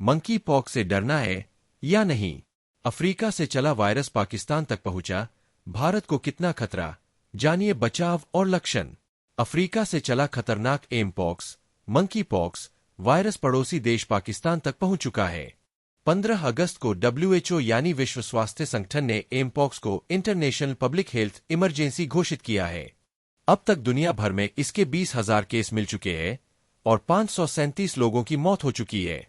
Monkey pox से डरना है या नहीं? अफ्रीका से चला वायरस पाकिस्तान तक पहुंचा, भारत को कितना खतरा? जानिए बचाव और लक्षण। अफ्रीका से चला खतरनाक mpox, monkey pox virus पड़ोसी देश पाकिस्तान तक पहुंच चुका है। 15 अगस्त को WHO यानी विश्व स्वास्थ्य संगठन ने एम पॉक्स को इंटरनेशनल पब्लिक हेल्थ इमरजेंसी घोषित किया है। अब तक दुनिया भर में इसके 20,000 केस मिल चुके हैं और 537 लोगों की मौत हो चुकी है।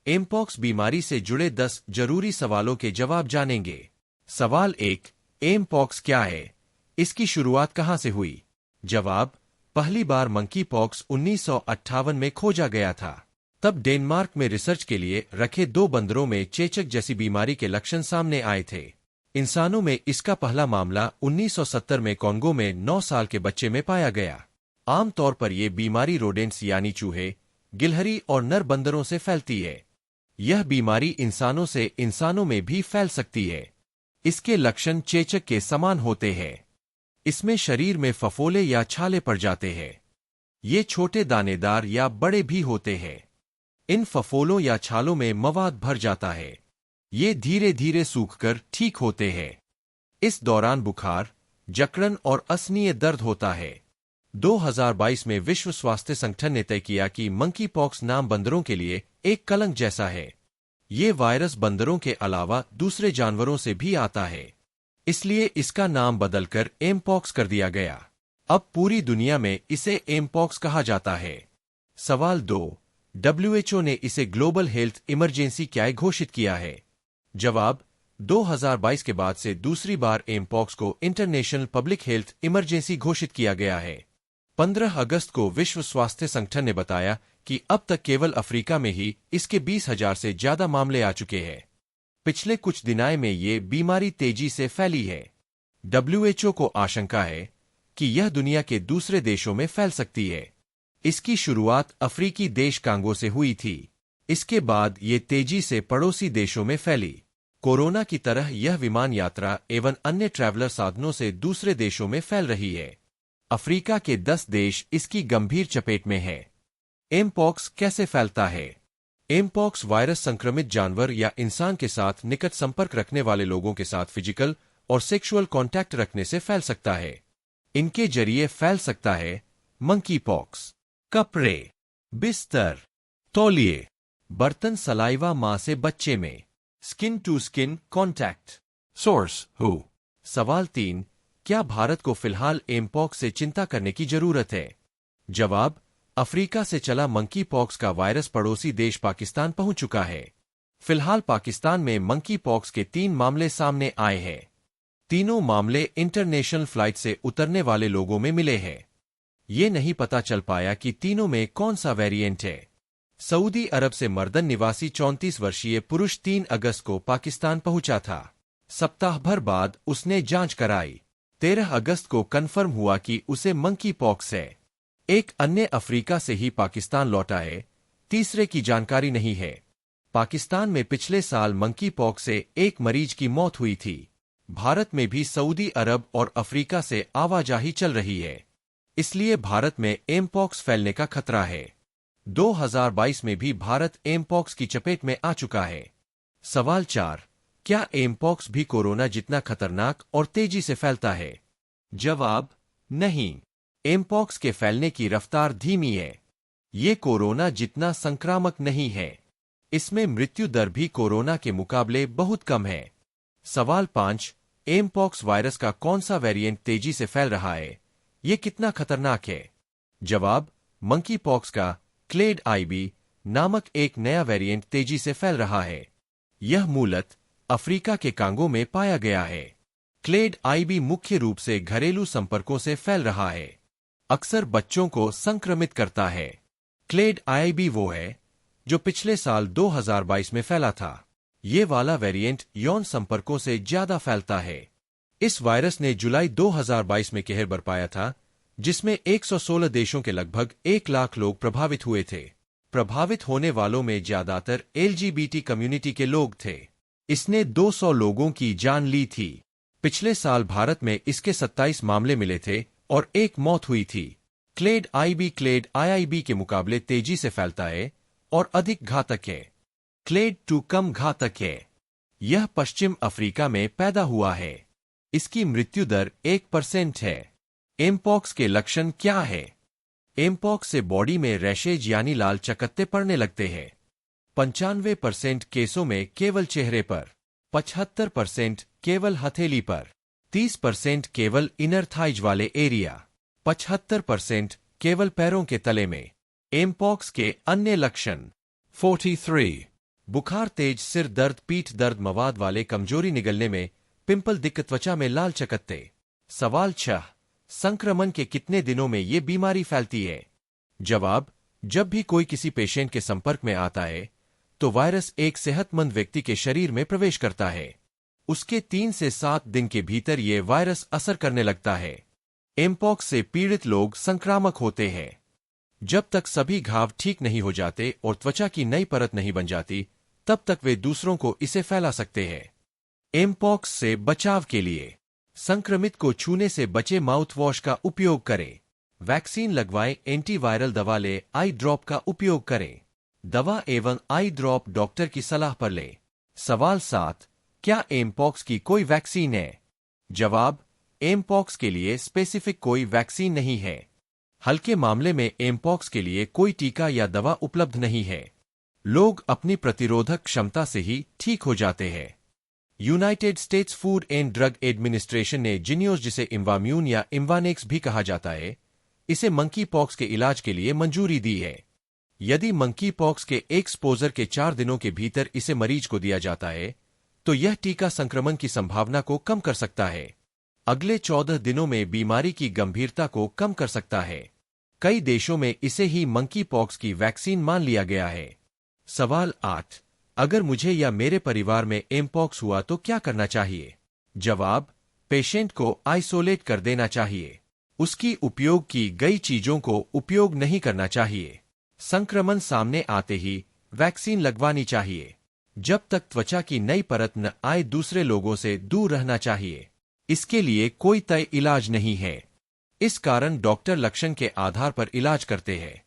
एमपॉक्स बीमारी से जुड़े 10 जरूरी सवालों के जवाब जानेंगे। सवाल 1, एमपॉक्स क्या है? इसकी शुरुआत कहां से हुई? जवाब, पहली बार मंकी पॉक्स 1958 में खोजा गया था। तब डेनमार्क में रिसर्च के लिए रखे 2 बंदरों में चेचक जैसी बीमारी के लक्षण सामने आए थे। इंसानों में इसका पहला मामला 1970 में कॉन्गो में 9 साल के बच्चे में पाया गया। आमतौर पर यह बीमारी रोडेंट्स यानी चूहे, गिलहरी और नर बंदरों से फैलती है। यह बीमारी इंसानों से इंसानों में भी फैल सकती है। इसके लक्षण चेचक के समान होते हैं। इसमें शरीर में फफोले या छाले पड़ जाते हैं। ये छोटे दानेदार या बड़े भी होते हैं। इन फफोलों या छालों में मवाद भर जाता है। ये धीरे धीरे सूखकर ठीक होते हैं। इस दौरान बुखार, जकड़न और असहनीय दर्द होता है। 2022 में विश्व स्वास्थ्य संगठन ने तय किया कि मंकी पॉक्स नाम बंदरों के लिए एक कलंक जैसा है। ये वायरस बंदरों के अलावा दूसरे जानवरों से भी आता है, इसलिए इसका नाम बदलकर एमपॉक्स कर दिया गया। अब पूरी दुनिया में इसे एमपॉक्स कहा जाता है। सवाल 2, WHO ने इसे ग्लोबल हेल्थ इमरजेंसी क्या घोषित किया है? जवाब, 2022 के बाद से दूसरी बार एमपॉक्स को इंटरनेशनल पब्लिक हेल्थ इमरजेंसी घोषित किया गया है। 15 अगस्त को विश्व स्वास्थ्य संगठन ने बताया कि अब तक केवल अफ्रीका में ही इसके 20,000 से ज्यादा मामले आ चुके हैं। पिछले कुछ दिनों में ये बीमारी तेजी से फैली है। WHO को आशंका है कि यह दुनिया के दूसरे देशों में फैल सकती है। इसकी शुरुआत अफ्रीकी देश कांगो से हुई थी। इसके बाद ये तेजी से पड़ोसी देशों में फैली। कोरोना की तरह यह विमान यात्रा एवं अन्य ट्रैवलर साधनों से दूसरे देशों में फैल रही है। अफ्रीका के 10 देश इसकी गंभीर चपेट में हैं। एमपॉक्स कैसे फैलता है? एमपॉक्स वायरस संक्रमित जानवर या इंसान के साथ निकट संपर्क रखने वाले लोगों के साथ फिजिकल और सेक्सुअल कांटेक्ट रखने से फैल सकता है। इनके जरिए फैल सकता है मंकी पॉक्स। कपड़े, बिस्तर, तौलिए, बर्तन, सलाइवा मां से बच्चे में। Skin to skin contact. Source हु। सवाल 3, क्या भारत को फिलहाल एमपॉक्स से चिंता करने की जरूरत है? जवाब, अफ्रीका से चला मंकी पॉक्स का वायरस पड़ोसी देश पाकिस्तान पहुंच चुका है। फिलहाल पाकिस्तान में मंकी पॉक्स के 3 मामले सामने आए हैं। तीनों मामले इंटरनेशनल फ्लाइट से उतरने वाले लोगों में मिले हैं। ये नहीं पता चल पाया कि तीनों में कौन सा वेरिएंट है। सऊदी अरब से मर्दन निवासी 34 वर्षीय पुरुष 3 अगस्त को पाकिस्तान पहुंचा था। सप्ताह भर बाद उसने जांच कराई। 13 अगस्त को कन्फर्म हुआ कि उसे मंकी पॉक्स है। एक अन्य अफ्रीका से ही पाकिस्तान लौटा है। तीसरे की जानकारी नहीं है। पाकिस्तान में पिछले साल मंकी पॉक्स से एक मरीज की मौत हुई थी। भारत में भी सऊदी अरब और अफ्रीका से आवाजाही चल रही है, इसलिए भारत में एमपॉक्स फैलने का खतरा है। 2022 में भी भारत एमपॉक्स की चपेट में आ चुका है। सवाल 4, क्या एमपॉक्स भी कोरोना जितना खतरनाक और तेजी से फैलता है? जवाब, नहीं। एमपॉक्स के फैलने की रफ्तार धीमी है। ये कोरोना जितना संक्रामक नहीं है। इसमें मृत्यु दर भी कोरोना के मुकाबले बहुत कम है। सवाल 5, एमपॉक्स वायरस का कौन सा वेरिएंट तेजी से फैल रहा है? ये कितना खतरनाक है? जवाब, मंकी पॉक्स का क्लेड आईबी नामक एक नया वेरिएंट तेजी से फैल रहा है। यह मूलतः अफ्रीका के कांगो में पाया गया है। क्लेड आईबी मुख्य रूप से घरेलू संपर्कों से फैल रहा है। अक्सर बच्चों को संक्रमित करता है। क्लेड आईबी वो है जो पिछले साल 2022 में फैला था। ये वाला वेरिएंट यौन संपर्कों से ज्यादा फैलता है। इस वायरस ने जुलाई 2022 में कहर बरपाया था, जिसमें 116 देशों के लगभग 1 लाख लोग प्रभावित हुए थे। प्रभावित होने वालों में ज्यादातर LGBT कम्युनिटी के लोग थे। इसने 200 लोगों की जान ली थी। पिछले साल भारत में इसके 27 मामले मिले थे और 1 मौत हुई थी। क्लेड आईबी क्लेड आईआईबी के मुकाबले तेजी से फैलता है और अधिक घातक है। क्लेड 2 कम घातक है। यह पश्चिम अफ्रीका में पैदा हुआ है। इसकी मृत्यु दर 1% है। एमपॉक्स के लक्षण क्या है? एमपॉक्स से बॉडी में रैशेज यानी लाल चकत्ते पड़ने लगते हैं। 95% केसों में केवल चेहरे पर, 75% केवल हथेली पर, 30% केवल इनर थाइज वाले एरिया, 75% केवल पैरों के तले में। एमपॉक्स के अन्य लक्षण 43 बुखार, तेज सिर दर्द, पीठ दर्द, मवाद वाले कमजोरी निगलने में, पिंपल, दिक्कत, त्वचा में लाल चकत्ते। सवाल 6 संक्रमण के कितने दिनों में ये बीमारी फैलती है? जवाब, जब भी कोई किसी पेशेंट के संपर्क में आता है तो वायरस एक सेहतमंद व्यक्ति के शरीर में प्रवेश करता है। उसके 3 से 7 दिन के भीतर ये वायरस असर करने लगता है। एमपॉक्स से पीड़ित लोग संक्रामक होते हैं। जब तक सभी घाव ठीक नहीं हो जाते और त्वचा की नई परत नहीं बन जाती, तब तक वे दूसरों को इसे फैला सकते हैं। एमपॉक्स से बचाव के लिए संक्रमित को छूने से बचे, माउथ वॉश का उपयोग करें, वैक्सीन लगवाएं, एंटीवायरल दवा लें, आई ड्रॉप का उपयोग करें। दवा एवं आई ड्रॉप डॉक्टर की सलाह पर लें। सवाल 7 क्या एमपॉक्स की कोई वैक्सीन है? जवाब, एमपॉक्स के लिए स्पेसिफिक कोई वैक्सीन नहीं है। हल्के मामले में एमपॉक्स के लिए कोई टीका या दवा उपलब्ध नहीं है। लोग अपनी प्रतिरोधक क्षमता से ही ठीक हो जाते हैं। United states food and drug administration ने जिनियोस, जिसे इम्वाम्यून या इम्वानेक्स भी कहा जाता है, इसे मंकी पॉक्स के इलाज के लिए मंजूरी दी है। यदि मंकी पॉक्स के एक्सपोजर के 4 दिनों के भीतर इसे मरीज को दिया जाता है तो यह टीका संक्रमण की संभावना को कम कर सकता है। अगले 14 दिनों में बीमारी की गंभीरता को कम कर सकता है। कई देशों में इसे ही मंकी पॉक्स की वैक्सीन मान लिया गया है। सवाल 8 अगर मुझे या मेरे परिवार में एमपॉक्स हुआ तो क्या करना चाहिए? जवाब, पेशेंट को आइसोलेट कर देना चाहिए। उसकी उपयोग की गई चीजों को उपयोग नहीं करना चाहिए। संक्रमण सामने आते ही वैक्सीन लगवानी चाहिए। जब तक त्वचा की नई परत न आए, दूसरे लोगों से दूर रहना चाहिए। इसके लिए कोई तय इलाज नहीं है। इस कारण डॉक्टर लक्षण के आधार पर इलाज करते हैं,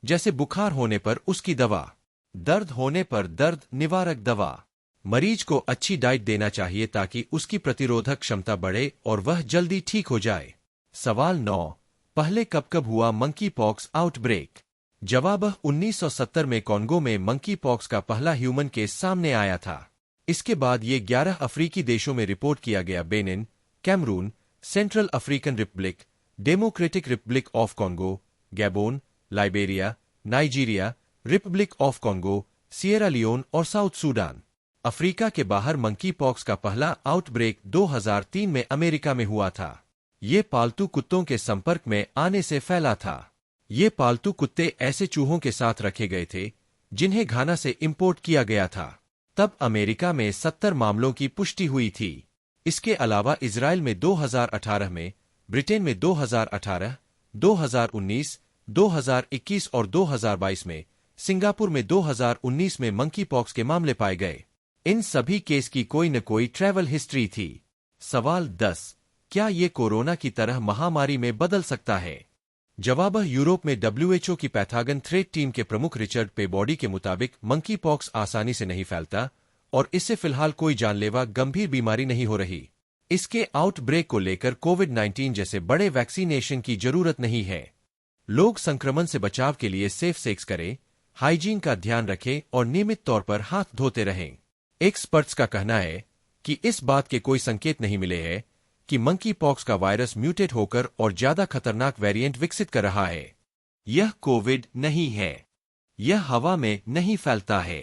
जैसे बुखार होने पर उसकी दवा, दर्द होने पर दर्द निवारक दवा। मरीज को अच्छी डाइट देना चाहिए ताकि उसकी प्रतिरोधक क्षमता बढ़े और वह जल्दी ठीक हो जाए। सवाल 9 पहले कब कब हुआ मंकी पॉक्स आउटब्रेक? जवाब, 1970 में कॉन्गो में मंकी पॉक्स का पहला ह्यूमन केस सामने आया था। इसके बाद ये 11 अफ्रीकी देशों में रिपोर्ट किया गया। Benin, Cameroon, Central African Republic, Democratic Republic of Congo, Gabon, Liberia, Nigeria, Republic of Congo, Sierra Leone और साउथ सूडान। अफ्रीका के बाहर मंकी पॉक्स का पहला आउटब्रेक 2003 में अमेरिका में हुआ था। ये पालतू कुत्तों के संपर्क में आने से फैला था। ये पालतू कुत्ते ऐसे चूहों के साथ रखे गए थे जिन्हें घाना से इंपोर्ट किया गया था। तब अमेरिका में 70 मामलों की पुष्टि हुई थी। इसके अलावा इजराइल में 2018 में, ब्रिटेन में 2018, 2019, 2021 और 2022 में, सिंगापुर में 2019 में मंकी पॉक्स के मामले पाए गए। इन सभी केस की कोई न कोई ट्रैवल हिस्ट्री थी। सवाल 10 क्या ये कोरोना की तरह महामारी में बदल सकता है? जवाब, यूरोप में WHO की पैथागन थ्रेट टीम के प्रमुख रिचर्ड पेबॉडी के मुताबिक मंकी पॉक्स आसानी से नहीं फैलता और इससे फिलहाल कोई जानलेवा गंभीर बीमारी नहीं हो रही। इसके आउटब्रेक को लेकर कोविड-19 जैसे बड़े वैक्सीनेशन की जरूरत नहीं है। लोग संक्रमण से बचाव के लिए सेफ सेक्स करें, हाइजीन का ध्यान रखें और नियमित तौर पर हाथ धोते रहें। एक्सपर्ट्स का कहना है कि इस बात के कोई संकेत नहीं मिले हैं कि मंकी पॉक्स का वायरस म्यूटेट होकर और ज्यादा खतरनाक वेरिएंट विकसित कर रहा है। यह कोविड नहीं है। यह हवा में नहीं फैलता है।